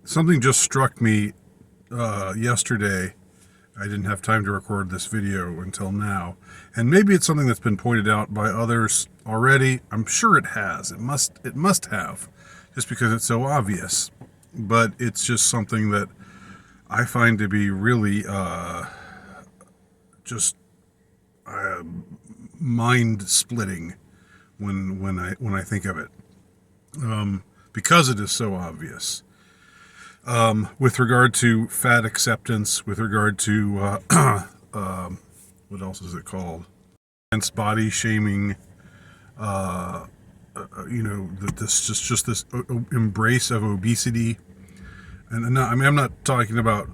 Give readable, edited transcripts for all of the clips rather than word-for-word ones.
Something just struck me yesterday. I didn't have time to record this video until now. And maybe it's something that's been pointed out by others already. I'm sure it has. It must have, just because it's so obvious. But it's just something that I find to be really just mind-splitting when I think of it, because it is so obvious. With regard to fat acceptance, with regard to what else is it called? Against body shaming. This embrace of obesity, and I'm not talking about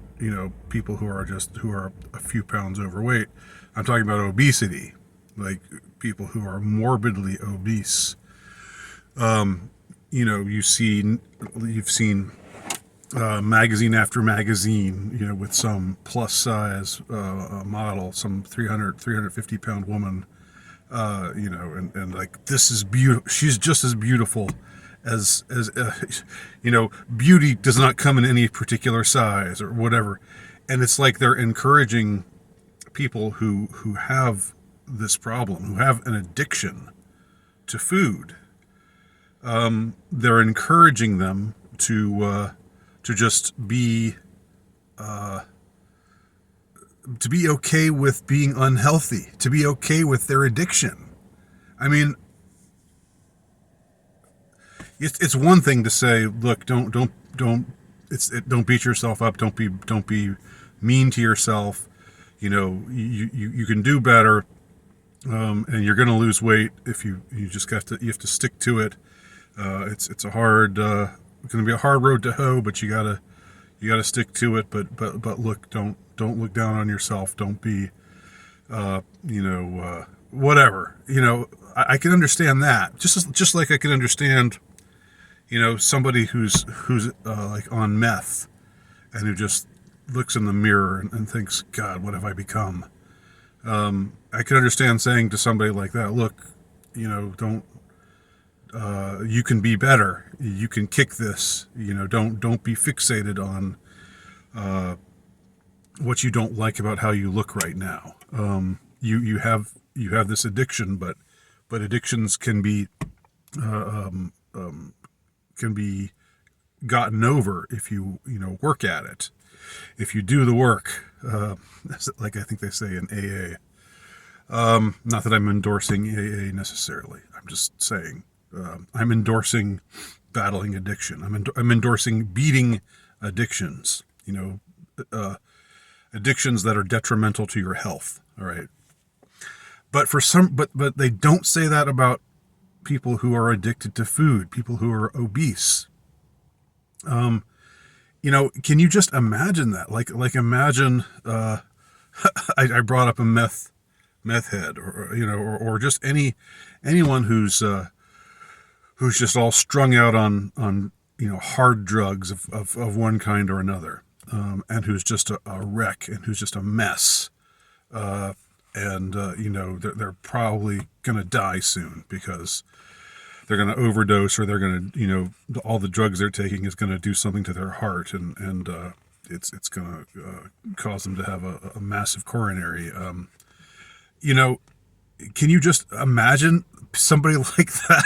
people who are a few pounds overweight. I'm talking about obesity, like people who are morbidly obese. You've seen magazine after magazine, with some plus size model, some 350 pound woman, and like, this is beautiful. She's just as beautiful as beauty does not come in any particular size or whatever. And it's like they're encouraging people who have this problem, who have an addiction to food. They're encouraging them to just be okay with being unhealthy, to be okay with their addiction. I mean, it's one thing to say, look, don't beat yourself up, don't be mean to yourself. You can do better, and you're going to lose weight if you have to stick to it. It's a hard, it's going to be a hard road to hoe, but you gotta stick to it. But look, don't look down on yourself. Don't be, whatever. I can understand that. Just like I can understand, somebody who's like on meth, and who just looks in the mirror and thinks, God, what have I become? I can understand saying to somebody like that, look, don't. You can be better. You can kick this. Don't be fixated on what you don't like about how you look right now. You have this addiction, but addictions can be gotten over if you work at it, if you do the work. Like I think they say in AA. Not that I'm endorsing AA necessarily. I'm just saying. I'm endorsing battling addiction. I'm endorsing beating addictions. Addictions that are detrimental to your health. All right. But but they don't say that about people who are addicted to food, people who are obese. Can you just imagine that? Like imagine. I brought up a meth head, or just anyone who's just all strung out on hard drugs of one kind or another, and who's just a wreck, and who's just a mess, and they're probably gonna die soon because they're gonna overdose, or they're gonna all the drugs they're taking is gonna do something to their heart, and it's gonna cause them to have a massive coronary. Can you just imagine somebody like that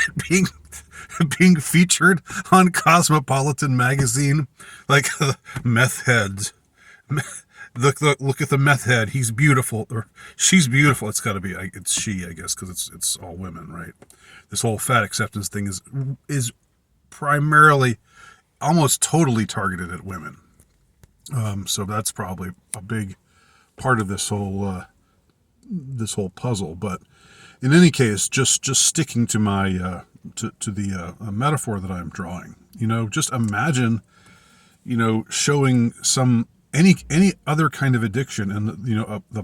being featured on Cosmopolitan magazine, like meth heads? Look at the meth head. He's beautiful, or she's beautiful. It's got to be. It's she, I guess, because it's all women, right? This whole fat acceptance thing is primarily, almost totally targeted at women. So that's probably a big part of this whole puzzle. But in any case, just sticking to my to the metaphor that I'm drawing, just imagine, showing any other kind of addiction, and a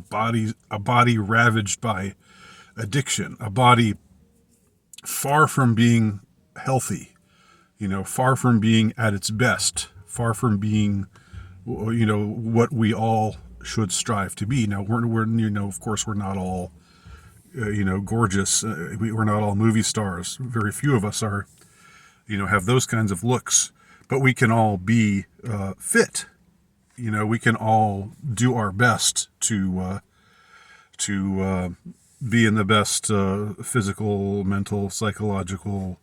body ravaged by addiction, a body far from being healthy, far from being at its best, far from being what we all should strive to be. Now we're of course we're not all gorgeous. We're not all movie stars. Very few of us are have those kinds of looks, but we can all be fit. We can all do our best to be in the best physical, mental, psychological,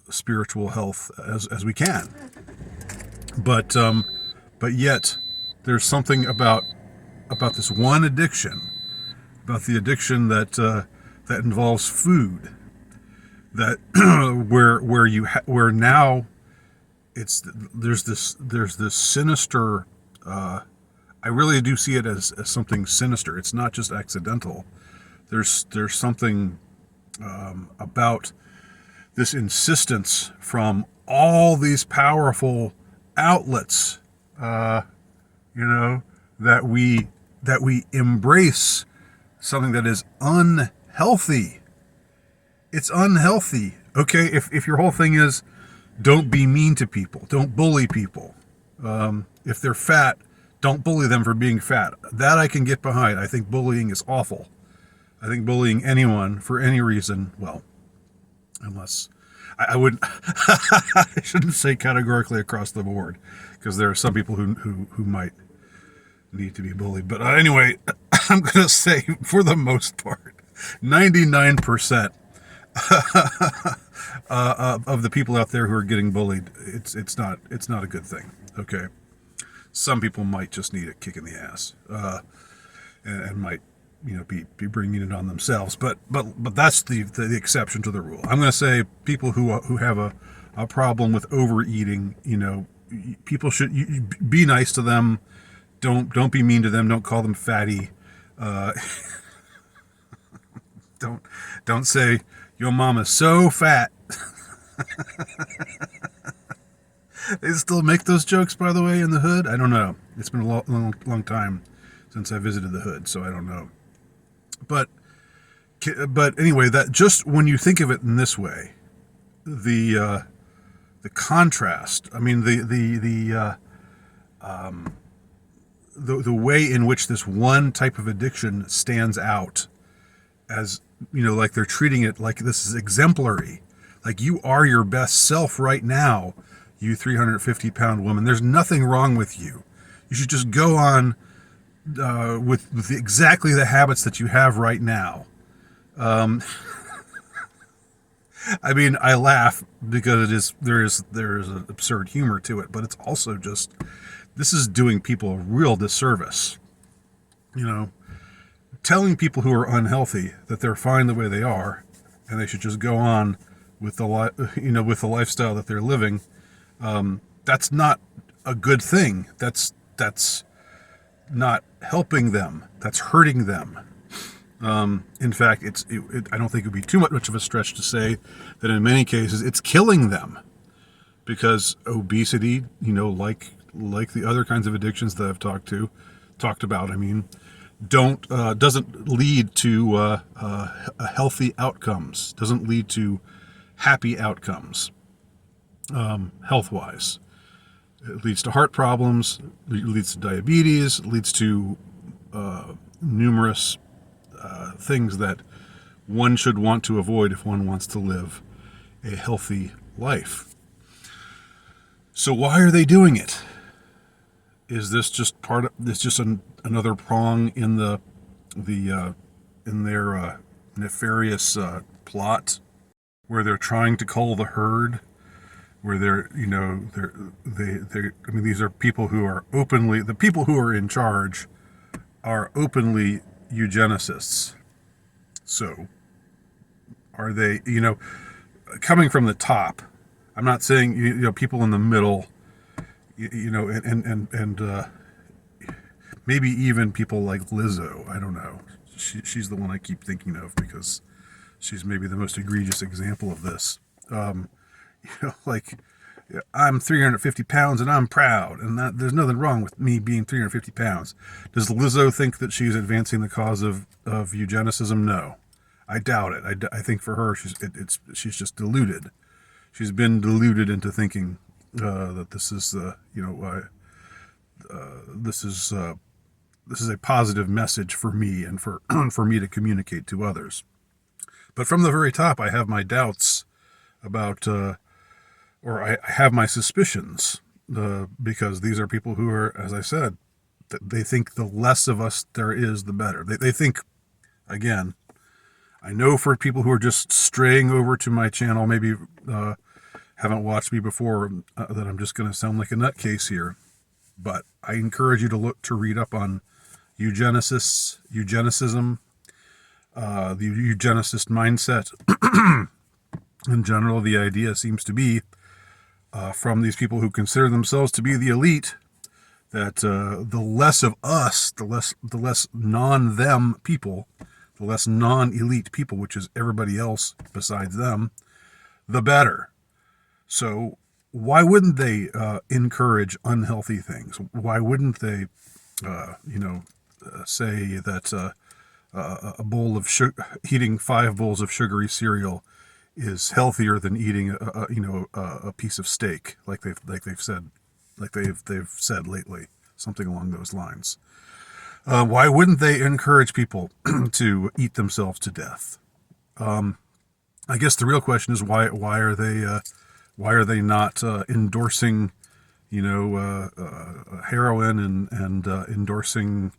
spiritual health as we can. But yet there's something about this one addiction, about the addiction that involves food, that where now there's this sinister. I really do see it as something sinister. It's not just accidental. There's something about this insistence from all these powerful outlets, that we embrace something that is unhealthy. It's unhealthy. Okay, if your whole thing is don't be mean to people, don't bully people. If they're fat, don't bully them for being fat. That I can get behind. I think bullying is awful. I think bullying anyone for any reason, well, unless I would, I shouldn't say categorically across the board, because there are some people who might need to be bullied. But anyway, I'm going to say for the most part, 99% of the people out there who are getting bullied, it's not a good thing. Okay, some people might just need a kick in the ass, and might be bringing it on themselves. But that's the exception to the rule. I'm going to say people who have a problem with overeating, people should be nice to them. Don't be mean to them. Don't call them fatty. Don't say your mama's so fat. They still make those jokes, by the way, in the hood. I don't know. It's been a long time since I visited the hood, so I don't know. But anyway, that just when you think of it in this way, the contrast. I mean, the way in which this one type of addiction stands out, as like they're treating it like this is exemplary, like you are your best self right now, you 350-pound woman. There's nothing wrong with you. You should just go on with exactly the habits that you have right now. I mean, I laugh because there is an absurd humor to it, but it's also just, this is doing people a real disservice. Telling people who are unhealthy that they're fine the way they are, and they should just go on with the with the lifestyle that they're living. That's not a good thing. That's not helping them. That's hurting them. In fact, I don't think it would be too much of a stretch to say that in many cases it's killing them, because obesity, like the other kinds of addictions that I've talked about, I mean, doesn't lead to healthy outcomes. Doesn't lead to happy outcomes, health-wise. It leads to heart problems. It leads to diabetes. It leads to numerous things that one should want to avoid if one wants to live a healthy life. So why are they doing it? Is this just another prong in in their nefarious plot, where they're trying to cull the herd, where I mean, these are people who are the people who are in charge are openly eugenicists. So are they, coming from the top? I'm not saying, people in the middle, and maybe even people like Lizzo. I don't know. She's the one I keep thinking of because she's maybe the most egregious example of this. Like, I'm 350 pounds and I'm proud, and there's nothing wrong with me being 350 pounds. Does Lizzo think that she's advancing the cause of eugenicism? No, I doubt it. I think for her, she's just deluded. She's been deluded into thinking that this is this is a positive message for me and for for me to communicate to others. But from the very top, I have my doubts about, or I have my suspicions because these are people who are, as I said, they think the less of us there is, the better. They think, again, I know for people who are just straying over to my channel, maybe haven't watched me before, that I'm just going to sound like a nutcase here. But I encourage you to read up on eugenicists, eugenicism, the eugenicist mindset. In general, the idea seems to be, from these people who consider themselves to be the elite, that the less of us, the less non-them people, the less non-elite people, which is everybody else besides them, the better. So why wouldn't they encourage unhealthy things? Why wouldn't they, say that a bowl of eating 5 bowls of sugary cereal is healthier than eating a piece of steak, like they've said lately, something along those lines. Why wouldn't they encourage people to eat themselves to death? I guess the real question is why are they not endorsing heroin and endorsing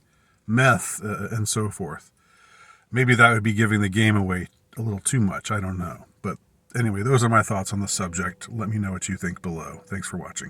meth and so forth? Maybe that would be giving the game away a little too much. I don't know. But anyway, those are my thoughts on the subject. Let me know what you think below. Thanks for watching.